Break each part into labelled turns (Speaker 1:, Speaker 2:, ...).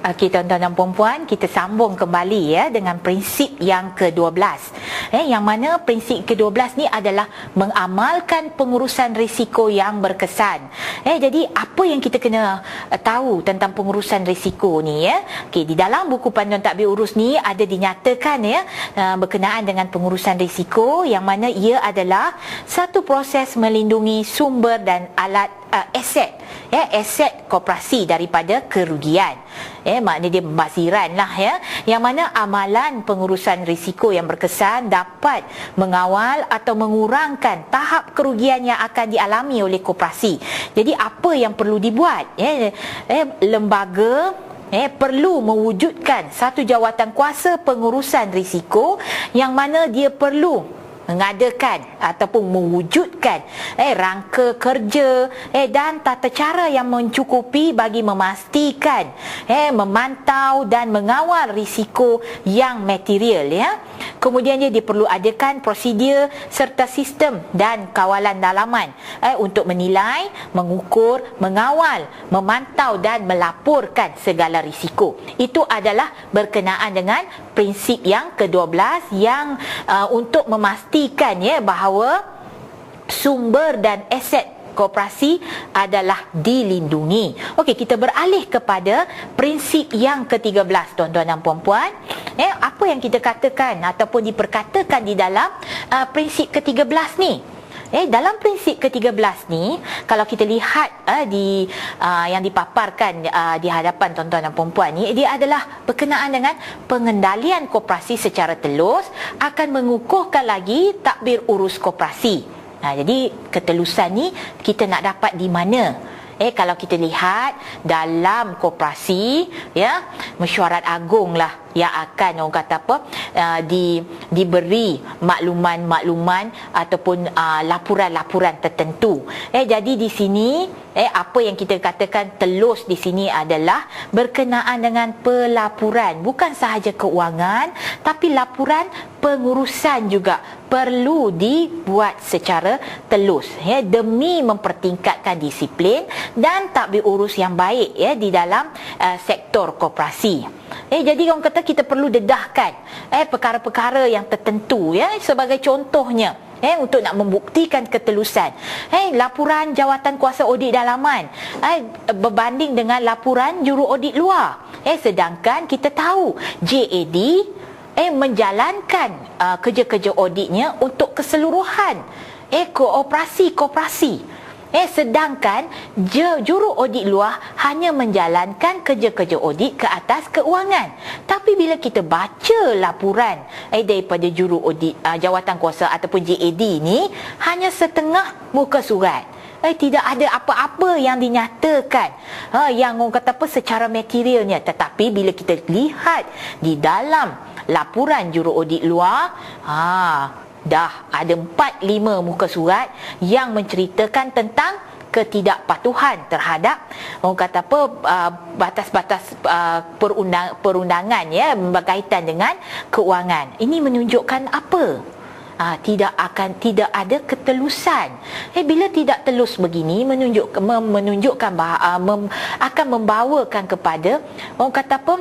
Speaker 1: Okey, tuan-tuan dan puan-puan, kita sambung kembali ya dengan prinsip yang ke-12. Yang mana prinsip ke-12 ni adalah mengamalkan pengurusan risiko yang berkesan. Jadi apa yang kita kena tahu tentang pengurusan risiko ni ya? Okey, di dalam buku panduan tadbir urus ni ada dinyatakan ya berkenaan dengan pengurusan risiko, yang mana ia adalah satu proses melindungi sumber dan alat aset koperasi daripada kerugian. Maknanya dia pembasiran lah ya, yang mana amalan pengurusan risiko yang berkesan dapat mengawal atau mengurangkan tahap kerugian yang akan dialami oleh koperasi. Jadi apa yang perlu dibuat? Lembaga perlu mewujudkan satu jawatan kuasa pengurusan risiko, yang mana dia perlu mengadakan ataupun mewujudkan rangka kerja dan tata cara yang mencukupi bagi memastikan memantau dan mengawal risiko yang material ya. Kemudian dia perlu adakan prosedur serta sistem dan kawalan dalaman untuk menilai, mengukur, mengawal, memantau dan melaporkan segala risiko. Itu adalah berkenaan dengan prinsip yang ke-12 yang untuk memastikan ya bahawa sumber dan aset koperasi adalah dilindungi. Okey, kita beralih kepada prinsip yang ke-13 tuan-tuan dan puan-puan. Apa yang kita katakan ataupun diperkatakan di dalam prinsip ke-13 ni? Dalam prinsip ke-13 ni, kalau kita lihat yang dipaparkan di hadapan tuan-tuan dan puan-puan ni, dia adalah berkenaan dengan pengendalian koperasi secara telus akan mengukuhkan lagi tadbir urus koperasi. Jadi ketelusan ni kita nak dapat di mana? Kalau kita lihat dalam koperasi ya, mesyuarat agung lah yang akan orang kata apa diberi makluman-makluman ataupun laporan-laporan tertentu. Jadi di sini apa yang kita katakan telus di sini adalah berkenaan dengan pelaporan, bukan sahaja keuangan tapi laporan pengurusan juga perlu dibuat secara telus demi mempertingkatkan disiplin dan tadbir urus yang baik di dalam sektor koperasi. Jadi orang kata kita perlu dedahkan perkara-perkara yang tertentu sebagai contohnya untuk nak membuktikan ketelusan. Laporan jawatan kuasa audit dalaman berbanding dengan laporan juru audit luar. Sedangkan kita tahu JAD menjalankan kerja-kerja auditnya untuk keseluruhan koperasi. Sedangkan juru audit luar hanya menjalankan kerja-kerja audit ke atas keuangan. Tapi bila kita baca laporan daripada juru audit jawatan kuasa ataupun JAD ni, hanya setengah muka surat. Tidak ada apa-apa yang dinyatakan yang orang kata apa secara materialnya. Tetapi bila kita lihat di dalam laporan juru audit luar, dah ada 4-5 muka surat yang menceritakan tentang ketidakpatuhan terhadap orang kata apa batas-batas perundangan berkaitan dengan keuangan. Ini menunjukkan apa? Tidak ada ketelusan. Bila tidak telus begini menunjukkan bahawa akan membawakan kepada orang kata apa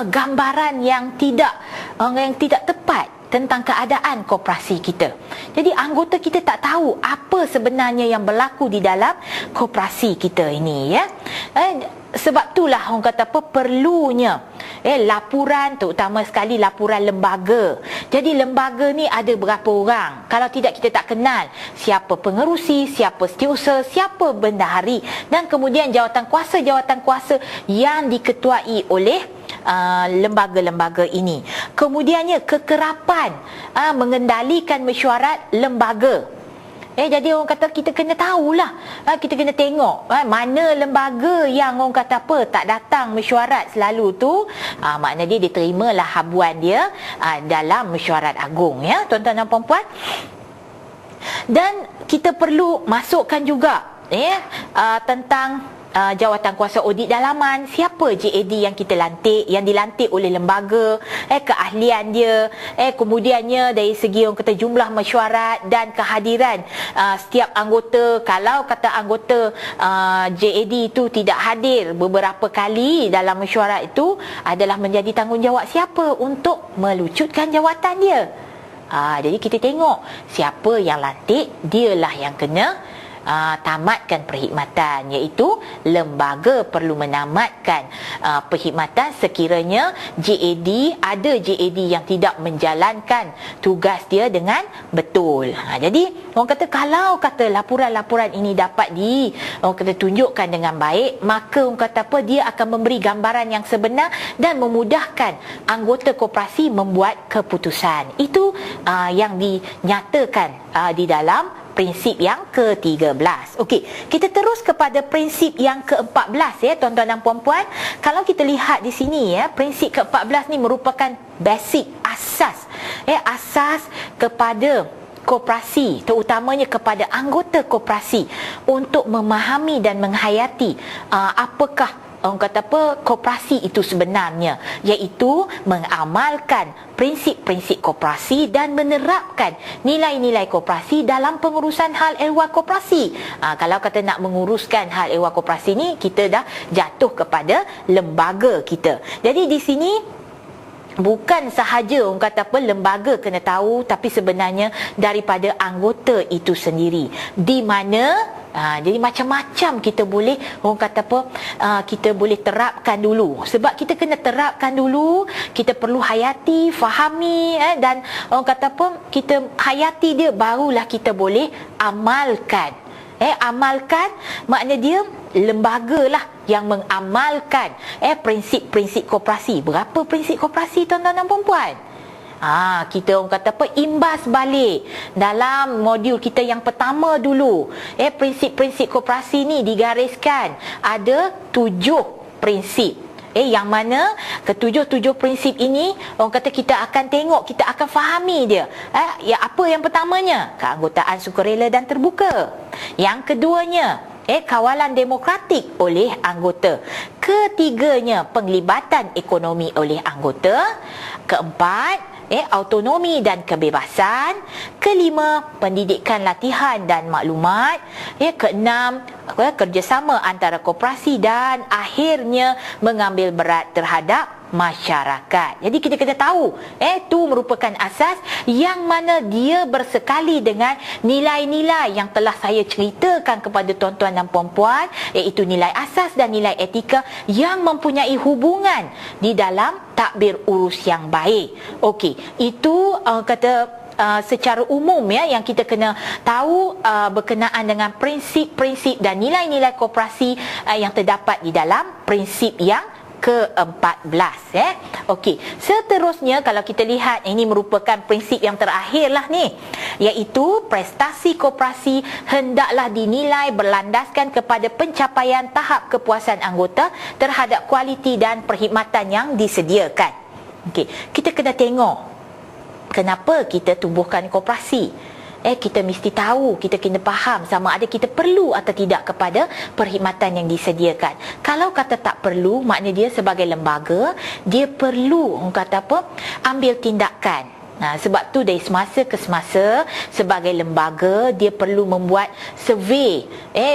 Speaker 1: gambaran yang tidak tepat tentang keadaan koperasi kita. Jadi anggota kita tak tahu apa sebenarnya yang berlaku di dalam koperasi kita ini ya. Sebab itulah orang kata apa perlunya laporan, terutama sekali laporan lembaga. Jadi lembaga ni ada berapa orang? Kalau tidak kita tak kenal siapa pengerusi, siapa setiausaha, siapa bendahari, dan kemudian jawatan kuasa yang diketuai oleh lembaga-lembaga ini. Kemudiannya kekerapan mengendalikan mesyuarat lembaga. Jadi orang kata kita kena tahulah, kita kena tengok mana lembaga yang orang kata apa tak datang mesyuarat selalu tu, maknanya dia terimalah habuan dia dalam mesyuarat agung ya tuan-tuan dan puan-puan. Dan kita perlu masukkan juga tentang jawatan kuasa audit dalaman, siapa JAD yang kita lantik, yang dilantik oleh lembaga, keahlian dia, kemudiannya dari segi orang kata jumlah mesyuarat dan kehadiran setiap anggota. Kalau kata anggota JAD itu tidak hadir beberapa kali dalam mesyuarat itu, adalah menjadi tanggungjawab siapa untuk melucutkan jawatan dia. Jadi kita tengok siapa yang lantik, dialah yang kena tamatkan perkhidmatan, iaitu lembaga perlu menamatkan perkhidmatan sekiranya ada JAD yang tidak menjalankan tugas dia dengan betul. Jadi orang kata kalau kata laporan-laporan ini dapat orang kata tunjukkan dengan baik, maka orang kata dia akan memberi gambaran yang sebenar dan memudahkan anggota koperasi membuat keputusan. Itu yang dinyatakan di dalam prinsip yang ke-13. Okey, kita terus kepada prinsip yang ke-14 tuan-tuan dan puan-puan. Kalau kita lihat di sini prinsip ke-14 ni merupakan basic asas asas kepada koperasi, terutamanya kepada anggota koperasi untuk memahami dan menghayati apakah orang kata koperasi itu sebenarnya, iaitu mengamalkan prinsip-prinsip koperasi dan menerapkan nilai-nilai koperasi dalam pengurusan hal ehwal koperasi. Kalau kata nak menguruskan hal ehwal koperasi ni, kita dah jatuh kepada lembaga kita. Jadi di sini bukan sahaja orang kata lembaga kena tahu, tapi sebenarnya daripada anggota itu sendiri, di mana jadi macam-macam kita boleh orang kata kita boleh terapkan dulu. Sebab kita kena terapkan dulu, kita perlu hayati, fahami dan orang kata kita hayati dia, barulah kita boleh amalkan. Amalkan makna dia lembaga lah yang mengamalkan prinsip-prinsip koperasi. Berapa prinsip koperasi tuan-tuan dan puan-puan? Kita orang kata imbas balik dalam modul kita yang pertama dulu. Prinsip-prinsip koperasi ni digariskan ada 7 prinsip. Yang mana ketujuh prinsip ini orang kata kita akan tengok, kita akan fahami dia. Apa yang pertamanya? Keanggotaan sukarela dan terbuka. Yang keduanya, kawalan demokratik oleh anggota. Ketiganya, penglibatan ekonomi oleh anggota. Keempat, autonomi dan kebebasan. Kelima, pendidikan latihan dan maklumat. Keenam, kerjasama antara koperasi, dan akhirnya mengambil berat terhadap masyarakat. Jadi kita kena tahu itu merupakan asas yang mana dia bersekali dengan nilai-nilai yang telah saya ceritakan kepada tuan-tuan dan puan-puan, iaitu nilai asas dan nilai etika yang mempunyai hubungan di dalam takbir urus yang baik. Okey, itu secara umum yang kita kena tahu berkenaan dengan prinsip-prinsip dan nilai-nilai koperasi yang terdapat di dalam prinsip yang ke-14. Okey, seterusnya kalau kita lihat, ini merupakan prinsip yang terakhir lah ni, iaitu prestasi koperasi hendaklah dinilai berlandaskan kepada pencapaian tahap kepuasan anggota terhadap kualiti dan perkhidmatan yang disediakan. Okey, kita kena tengok kenapa kita tubuhkan koperasi. Kita mesti tahu, kita kena faham sama ada kita perlu atau tidak kepada perkhidmatan yang disediakan. Kalau kata tak perlu, makna dia sebagai lembaga, dia perlu ambil tindakan. Sebab tu dari semasa ke semasa sebagai lembaga, dia perlu membuat survey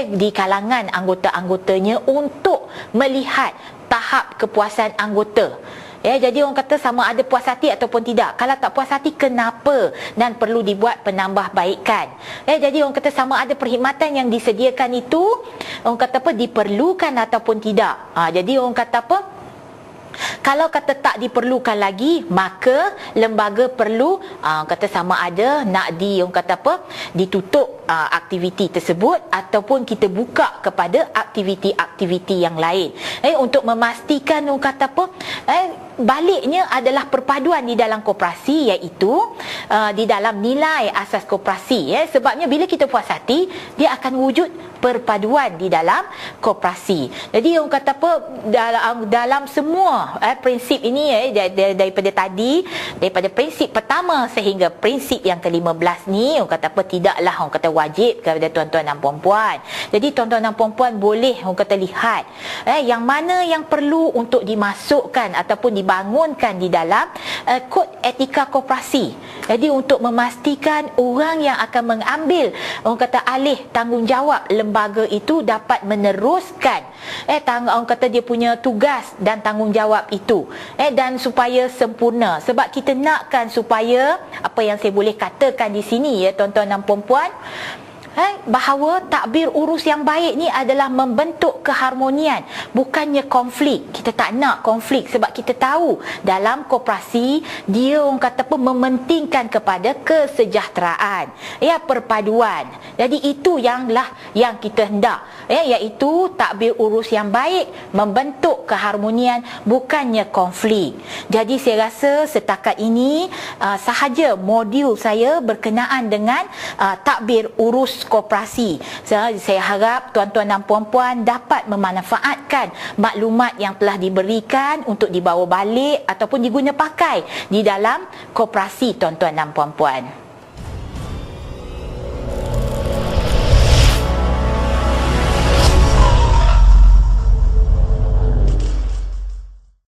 Speaker 1: di kalangan anggota-anggotanya untuk melihat tahap kepuasan anggota. Jadi orang kata sama ada puas hati ataupun tidak. Kalau tak puas hati, kenapa? Dan perlu dibuat penambahbaikan. Jadi orang kata sama ada perkhidmatan yang disediakan itu orang kata diperlukan ataupun tidak. Jadi orang kata kalau kata tak diperlukan lagi, maka lembaga perlu kata sama ada nak ditutup aktiviti tersebut ataupun kita buka kepada aktiviti-aktiviti yang lain. Untuk memastikan orang kata baliknya adalah perpaduan di dalam koperasi, iaitu di dalam nilai asas koperasi. Sebabnya bila kita puas hati, dia akan wujud perpaduan di dalam koperasi. Jadi orang kata dalam semua prinsip ini daripada tadi, daripada prinsip pertama sehingga prinsip yang ke-15 ni, orang kata apa, tidaklah orang kata wajib kepada tuan-tuan dan puan-puan. Jadi tuan-tuan dan puan-puan boleh orang kata lihat yang mana yang perlu untuk dimasukkan ataupun dibangunkan di dalam kod etika koperasi. Jadi untuk memastikan orang yang akan mengambil orang kata alih tanggungjawab lembaga itu dapat meneruskan orang kata dia punya tugas dan tanggungjawab itu dan supaya sempurna. Sebab kita nakkan supaya apa yang saya boleh katakan di sini tuan-tuan dan puan-puan, bahawa takbir urus yang baik ni adalah membentuk keharmonian, bukannya konflik. Kita tak nak konflik sebab kita tahu dalam koperasi dia orang kata apa, mementingkan kepada kesejahteraan, perpaduan. Jadi itu yang kita hendak, iaitu takbir urus yang baik, membentuk keharmonian, bukannya konflik. Jadi saya rasa setakat ini sahaja modul saya berkenaan dengan takbir urus koperasi. Saya harap tuan-tuan dan puan-puan dapat memanfaatkan maklumat yang telah diberikan untuk dibawa balik ataupun diguna pakai di dalam koperasi tuan-tuan dan puan-puan.